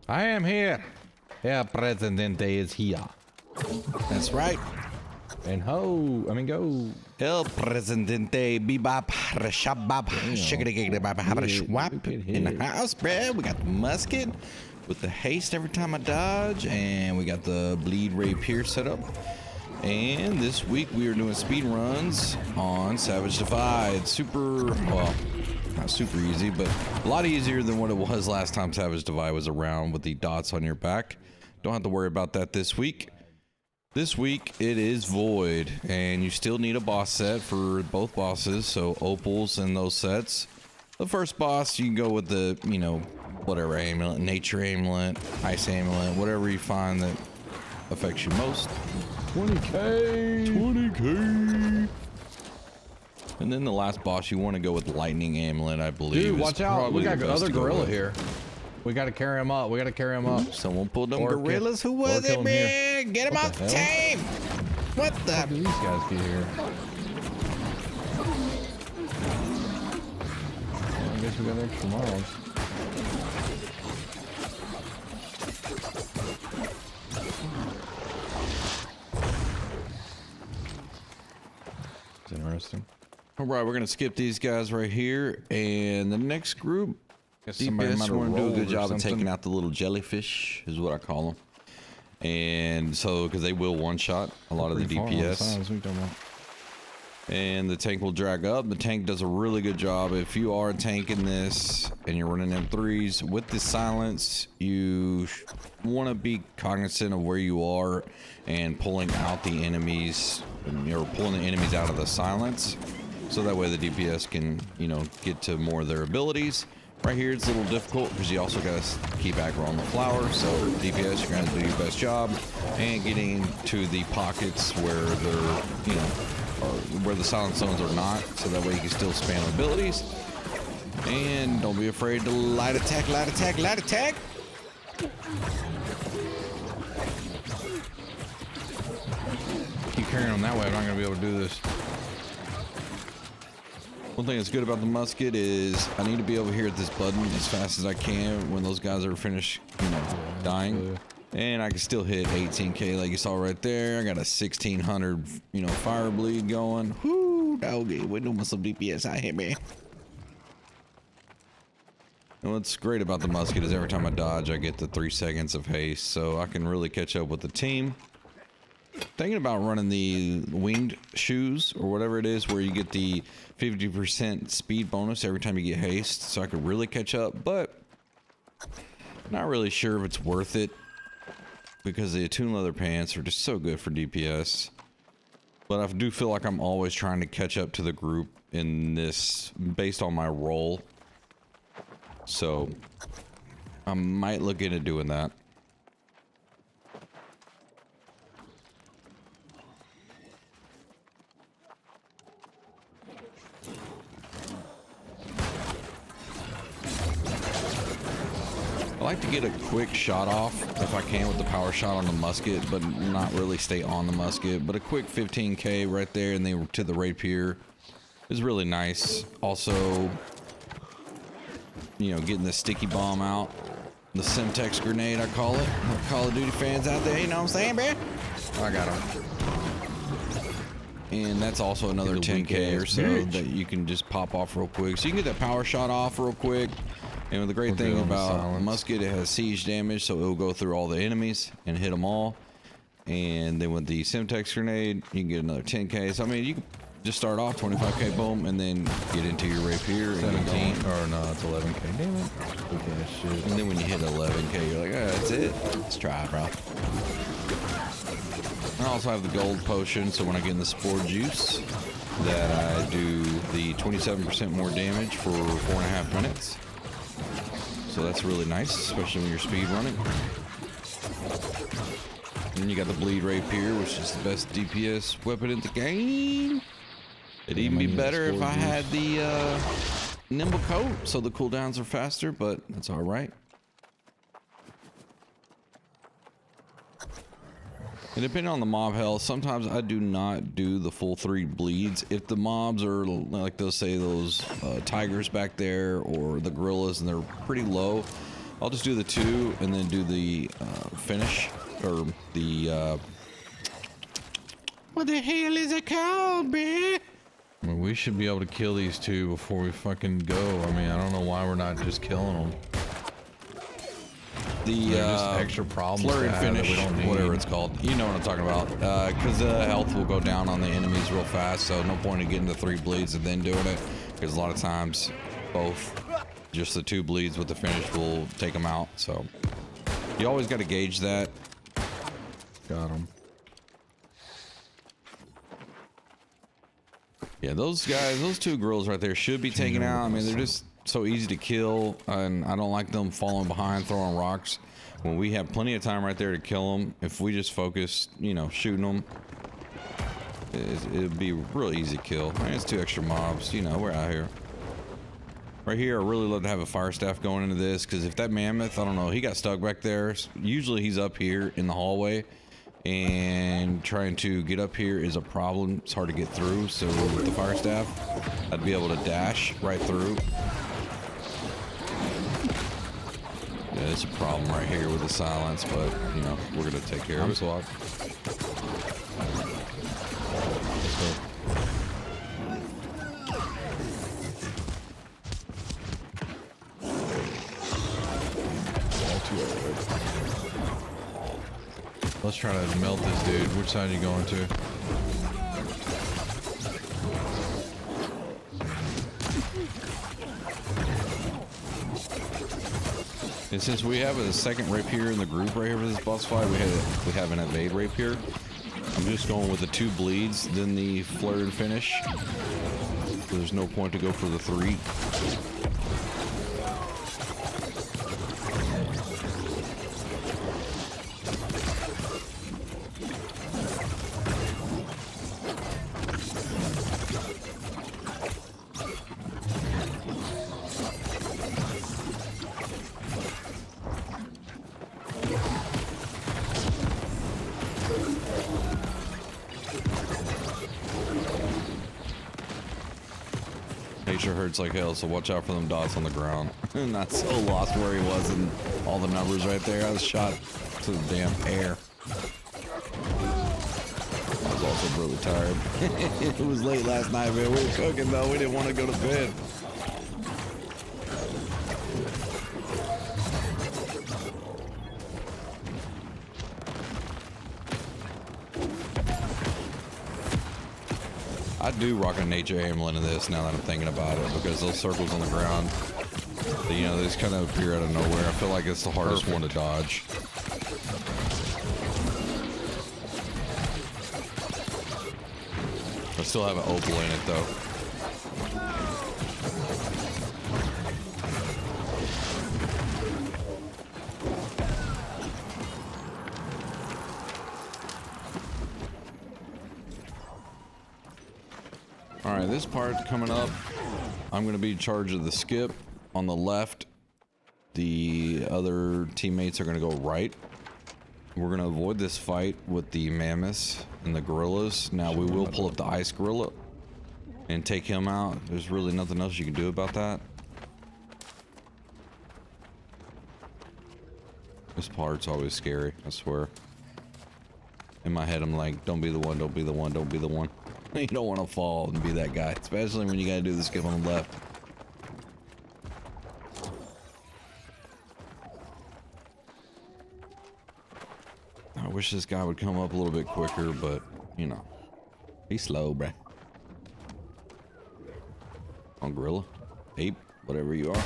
I am here. El Presidente is here. That's right. And go. El Presidente Bebop Rashabab Shiggity in the house, bruh. We got the musket with the haste every time I dodge, and we got the bleed Rapier set up. And this week we are doing speed runs on Savage Divide. Well, not super easy, but a lot easier than what it was last time Savage Divide was around with the dots on your back. Don't have to worry about that this week. This week it is Void, and you still need a boss set for both bosses, so opals and those sets. The first boss, you can go with the, whatever amulet, nature amulet, ice amulet, whatever you find that affects you most. 20k. And then the last boss, you want to go with lightning amulet, I believe. Dude, watch out. We got another gorilla here. We got to carry him up. Someone pulled them gorillas. Who was it, man? Get him off the team. What the? How do these guys get here? Well, I guess we got extra mobs. It's interesting. All right, we're going to skip these guys right here. And the next group, DPS want to do a good job of taking out the little jellyfish, is what I call them. And so, because they will one-shot a lot of the DPS. And the tank will drag up. The tank does a really good job. If you are tanking this and you're running M3s with the silence, you want to be cognizant of where you are and pulling out the enemies, or pulling the enemies out of the silence. So that way the DPS can, get to more of their abilities. Right here, it's a little difficult because you also got to keep aggro on the flower. So DPS, you're going to do your best job and getting to the pockets where they're, where the silent zones are not. So that way you can still spam abilities. And don't be afraid to light attack. Keep carrying on that way. I'm not going to be able to do this. One thing that's good about the musket is I need to be over here at this button as fast as I can when those guys are finished, dying. And I can still hit 18k like you saw right there. I got a 1600, fire bleed going. Whoo, doggy, we're doing some DPS out here, man. And what's great about the musket is every time I dodge, I get the 3 seconds of haste, so I can really catch up with the team. Thinking about running the winged shoes or whatever it is where you get the 50% speed bonus every time you get haste, so I could really catch up, but not really sure if it's worth it because the attuned leather pants are just so good for DPS. But I do feel like I'm always trying to catch up to the group in this based on my role, so I might look into doing that. I like to get a quick shot off if I can with the power shot on the musket, but not really stay on the musket. But a quick 15k right there and then to the rapier is really nice. Also, getting the sticky bomb out, the Semtex grenade I call it. Call of Duty fans out there, you know what I'm saying, man? I got him. And that's also another 10k or so that you can just pop off real quick. So you can get that power shot off real quick. And the great thing about the musket, it has siege damage, so it'll go through all the enemies and hit them all. And then with the Semtex grenade, you can get another 10k. So I mean, you can just start off 25k, boom, and then get into your rapier. 17, or no, it's 11k. Damn it. Okay, shit. And then when you hit 11k, you're like, oh, that's it. Let's try, bro. I also have the gold potion, so when I get in the spore juice, that I do the 27% more damage for 4.5 minutes. So that's really nice, especially when you're speed running. And then you got the bleed rapier, which is the best DPS weapon in the game. It'd even be better if I had the nimble coat, so the cooldowns are faster, but that's all right. And depending on the mob health, sometimes I do not do the full 3 bleeds. If the mobs are, like they'll say those tigers back there or the gorillas and they're pretty low, I'll just do the 2 and then do the finish, or the what the hell is it called, man? I mean, we should be able to kill these 2 before we fucking go. I mean, I don't know why we're not just killing them. The just extra problems flurry finish, we don't need. whatever it's called. You know what I'm talking about. Because health will go down on the enemies real fast, so no point in getting the 3 bleeds and then doing it. Because a lot of times, both, just the 2 bleeds with the finish will take them out. So you always got to gauge that. Got him. Yeah, those guys, those 2 girls right there should be taken out. I mean, they're just so easy to kill, and I don't like them falling behind, throwing rocks. When we have plenty of time right there to kill them, if we just focus, you know, shooting them, it'd be a real easy kill. I mean, it's 2 extra mobs, you know, we're out here. Right here, I really love to have a fire staff going into this, because if that mammoth, I don't know, he got stuck back there. Usually he's up here in the hallway, and trying to get up here is a problem. It's hard to get through, so with the fire staff, I'd be able to dash right through. Yeah, it's a problem right here with the silence, but, you know, we're going to take care of it. Swap. Let's try to melt this dude. Which side are you going to? And since we have a second rapier in the group right here for this boss fight, we have an evade rapier. I'm just going with the 2 bleeds, then the flare and finish. There's no point to go for the 3. Nature hurts like hell, so watch out for them dots on the ground. Not so lost where he was in all the numbers right there. I was shot to the damn air. I was also really tired. It was late last night, man. We were cooking though. We didn't want to go to bed. I do rock a nature amulet in this now that I'm thinking about it, because those circles on the ground, you know, they just kind of appear out of nowhere. I feel like it's the hardest one to dodge. I still have an opal in it though. All right, this part coming up, I'm going to be in charge of the skip on the left. The other teammates are going to go right. We're going to avoid this fight with the mammoths and the gorillas. Now, we will pull up the ice gorilla and take him out. There's really nothing else you can do about that. This part's always scary, I swear. In my head, I'm like, don't be the one, don't be the one, don't be the one. You don't want to fall and be that guy, especially when you got to do the skip on the left. I wish this guy would come up a little bit quicker, but, you know, he's slow, bruh. On gorilla, ape, whatever you are.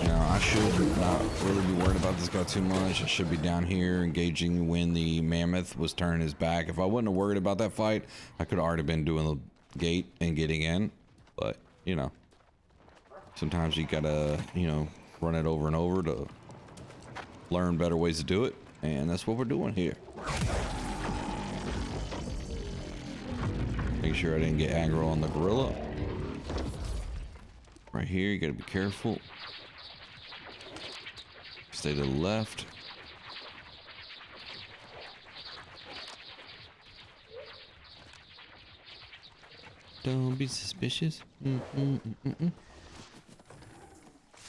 Now, I should not really be worried about this guy too much. I should be down here engaging when the mammoth was turning his back. If I wouldn't have worried about that fight, I could have already been doing the gate and getting in. But, you know, sometimes you gotta, you know, run it over and over to learn better ways to do it. And that's what we're doing here. Make sure I didn't get aggro on the gorilla. Right here, you gotta be careful. Stay to the left. Don't be suspicious. Might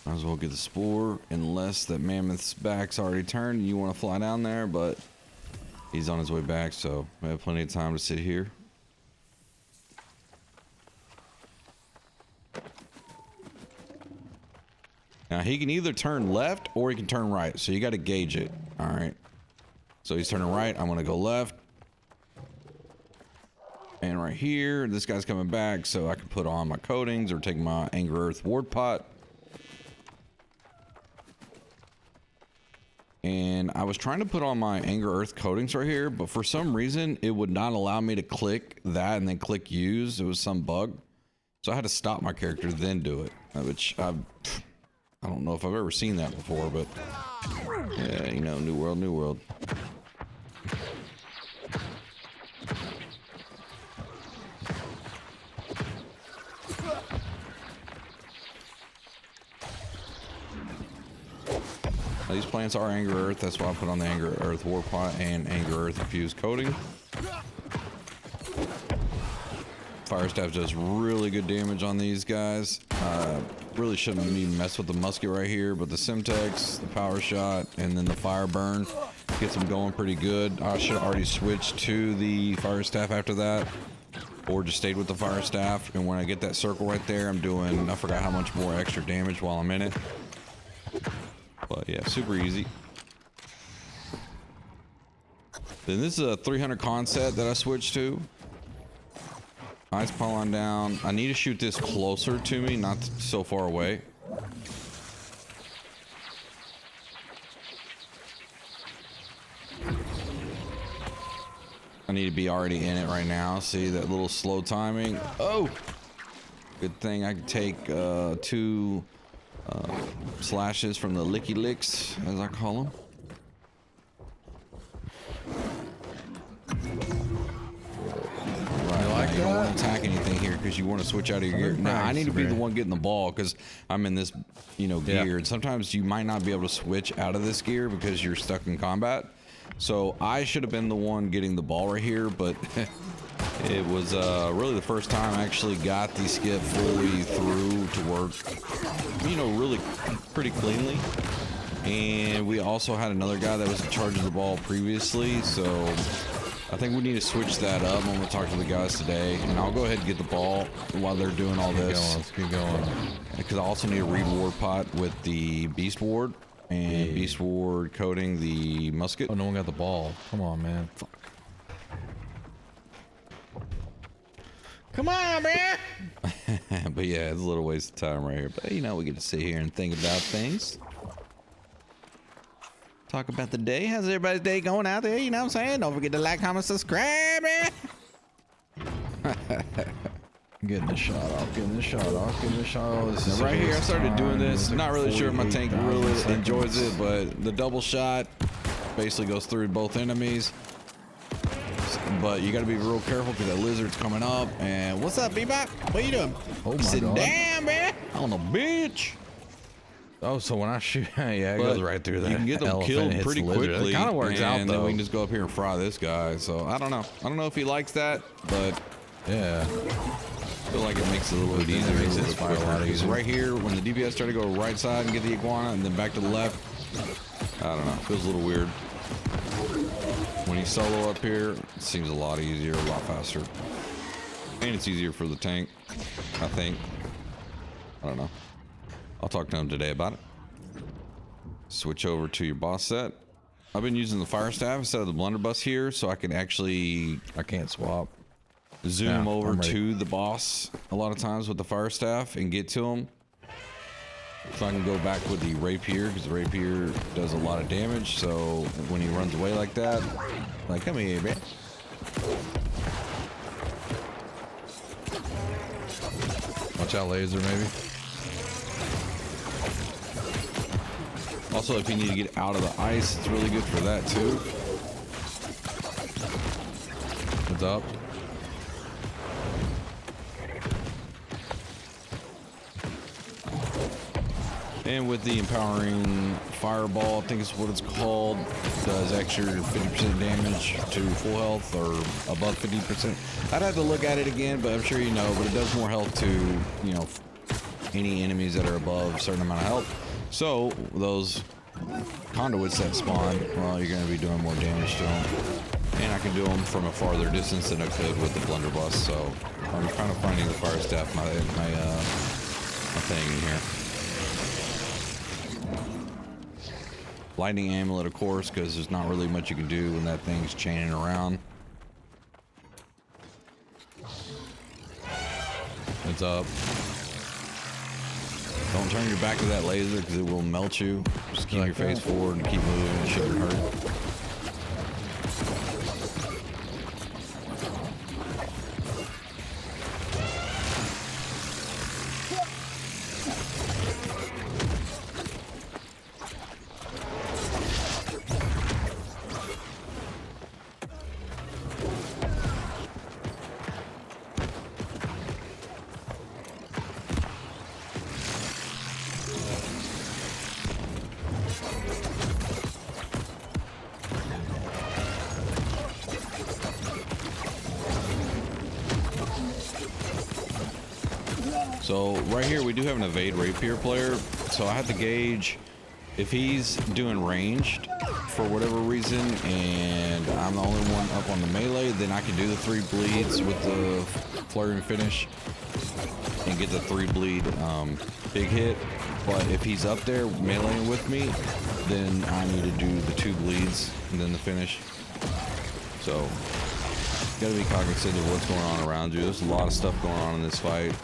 as well get the spore, unless that mammoth's back's already turned and you want to fly down there, but he's on his way back, so we have plenty of time to sit here. Now he can either turn left or he can turn right, so you got to gauge it. All right. So he's turning right. I'm gonna go left. And right here, this guy's coming back, so I can put on my coatings or take my Anger Earth Ward Pot. And I was trying to put on my Anger Earth coatings right here, but for some reason, it would not allow me to click that and then click use. It was some bug. So I had to stop my character, then do it. Which I don't know if I've ever seen that before, but yeah, you know, new world, new world. These plants are Anger Earth, that's why I put on the Anger Earth War Pot and Anger Earth Infused Coating. Fire Staff does really good damage on these guys. Really shouldn't even mess with the musket right here, but the Simtex, the Power Shot, and then the Fire Burn gets them going pretty good. I should have already switched to the Fire Staff after that, or just stayed with the Fire Staff. And when I get that circle right there, I'm doing, I forgot how much more extra damage while I'm in it. But yeah, super easy. Then this is a 300 con set that I switched to. Ice Pollen down. I need to shoot this closer to me, not so far away. I need to be already in it right now. See that little slow timing? Oh! Good thing I can take 2 slashes from the licky licks, as I call them. Right, you don't want to attack anything here because you want to switch out of your gear. Now I need to be the one getting the ball because I'm in this, you know, gear. And sometimes you might not be able to switch out of this gear because you're stuck in combat. So I should have been the one getting the ball right here, but it was really the first time I actually got the skip fully through to work, you know, really pretty cleanly. And we also had another guy that was in charge of the ball previously, so I think we need to switch that up. I'm gonna talk to the guys today, and I'll go ahead and get the ball while they're doing all this. Let's keep going. Because I also need a reed ward pot with the beast ward and beast ward coating the musket. Oh, no one got the ball. Come on, man. Fuck. Come on, man. But yeah, it's a little waste of time right here. But you know, we get to sit here and think about things. Talk about the day. How's everybody's day going out there? You know what I'm saying? Don't forget to like, comment, subscribe, man. Getting the shot off, getting the shot off, getting the shot off. Now right here, I started doing this. Not really sure if my tank really enjoys it, but the double shot basically goes through both enemies. But you got to be real careful because that lizard's coming up. And what's up, Bebop? What you doing? Oh my God. Damn, man. On the bitch. Oh, so when I shoot, yeah, it goes right through that. You can get them killed pretty quickly. It kind of works out, though. And then we can just go up here and fry this guy. So I don't know. I don't know if he likes that, but yeah, I feel like it makes it a little bit easier. Makes this fire a lot easier. Right here, when the DPS try to go right side and get the iguana, and then back to the left, I don't know. It feels a little weird. When you solo up here, it seems a lot easier, a lot faster. And it's easier for the tank, I think. I don't know. I'll talk to him today about it. Switch over to your boss set. I've been using the fire staff instead of the blunderbuss here, so I can actually... I can't swap. Zoom over to the boss a lot of times with the fire staff and get to him. So I can go back with the rapier, because the rapier does a lot of damage. So when he runs away like that, like, come here, man. Watch out, laser, maybe. Also, if you need to get out of the ice, it's really good for that too. What's up? And with the empowering fireball, I think is what it's called, does extra 50% damage to full health or above 50%. I'd have to look at it again, but I'm sure you know, but it does more health to, you know, any enemies that are above a certain amount of health. So those conduits that spawn, well, you're going to be doing more damage to them. And I can do them from a farther distance than I could with the blunderbuss. So I'm kind of finding the fire staff my thing in here. Lightning amulet, of course, because there's not really much you can do when that thing's chaining around. It's up. Don't turn your back to that laser because it will melt you. Just keep your face forward and keep moving. It shouldn't hurt. So right here we do have an evade rapier player, so I have to gauge if he's doing ranged for whatever reason and I'm the only one up on the melee, then I can do the 3 bleeds with the flurry and finish and get the 3 bleed big hit. But if he's up there meleeing with me, then I need to do the 2 bleeds and then the finish. So you gotta be cognizant of what's going on around you. There's a lot of stuff going on in this fight.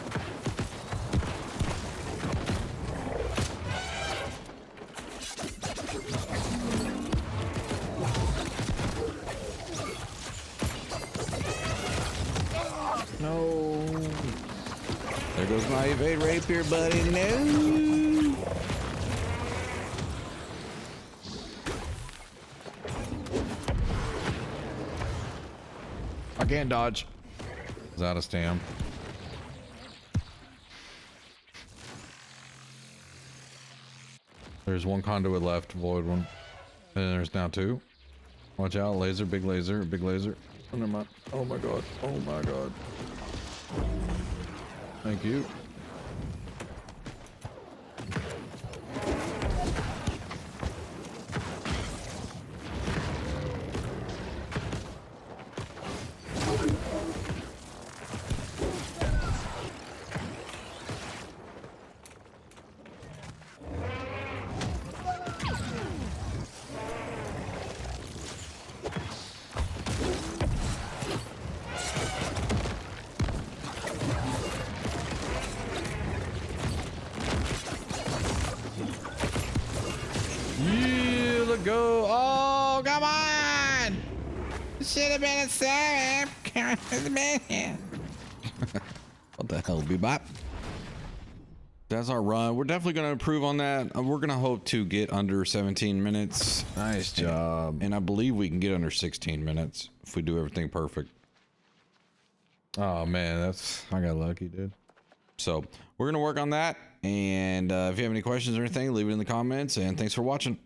No. There goes my evade rapier, buddy. No. I can't dodge. It's out of stam. There's 1 conduit left, void one. And there's now 2. Watch out, laser, big laser, big laser. Oh, never mind. Oh my god. Oh my god. Thank you. Go! Oh, come on! Should have been a 7. What the hell, bebop? That's our run. We're definitely going to improve on that. We're going to hope to get under 17 minutes. Nice job. And I believe we can get under 16 minutes if we do everything perfect. Oh man, I got lucky, dude. So we're going to work on that. And if you have any questions or anything, leave it in the comments. And thanks for watching.